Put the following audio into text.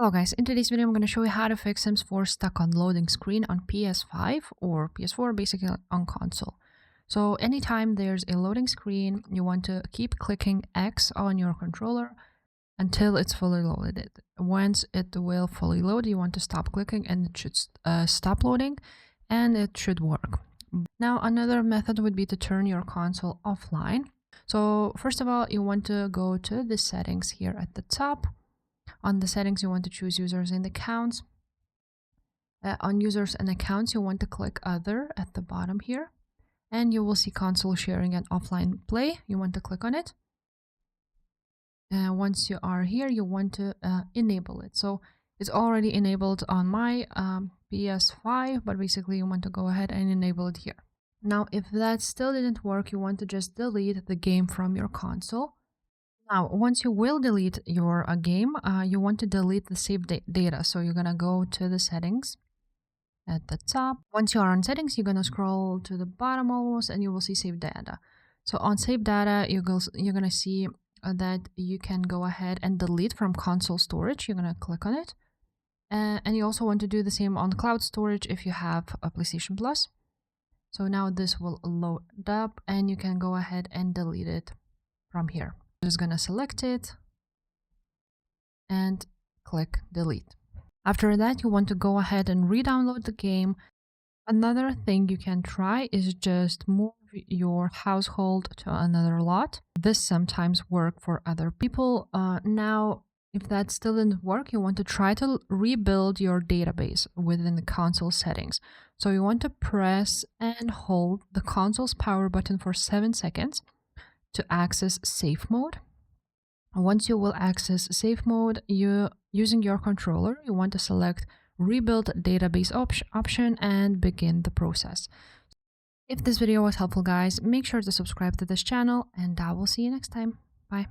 Hello guys, in today's video I'm going to show you how to fix Sims 4 stuck on loading screen on PS5 or PS4, basically on console. So anytime there's a loading screen, you want to keep clicking X on your controller until it's fully loaded. Once it will fully load, you want to stop clicking and it should stop loading and it should work. Now another method would be to turn your console offline. So first of all, you want to go to the settings here at the top. On the settings, you want to choose users and accounts. On users and accounts, you want to click other at the bottom here, and you will see console sharing and offline play. You want to click on it. Once you are here, you want to enable it. So it's already enabled on my PS5, but basically you want to go ahead and enable it here. Now, if that still didn't work, you want to just delete the game from your console. Now, once you will delete your game, you want to delete the saved data. So you're going to go to the settings at the top. Once you are on settings, you're going to scroll to the bottom almost and you will see save data. So on save data, you're going to see that you can go ahead and delete from console storage. You're going to click on it. And you also want to do the same on cloud storage if you have a PlayStation Plus. So now this will load up and you can go ahead and delete it from here. Just gonna select it and click delete. After that, you want to go ahead and re-download the game. Another thing you can try is just move your household to another lot. This sometimes works for other people. Now, if that still didn't work, you want to try to rebuild your database within the console settings. So you want to press and hold the console's power button for 7 seconds to access safe mode. Once you will access safe mode, using your controller, you want to select rebuild database option and begin the process. If this video was helpful, guys, make sure to subscribe to this channel and I will see you next time. Bye.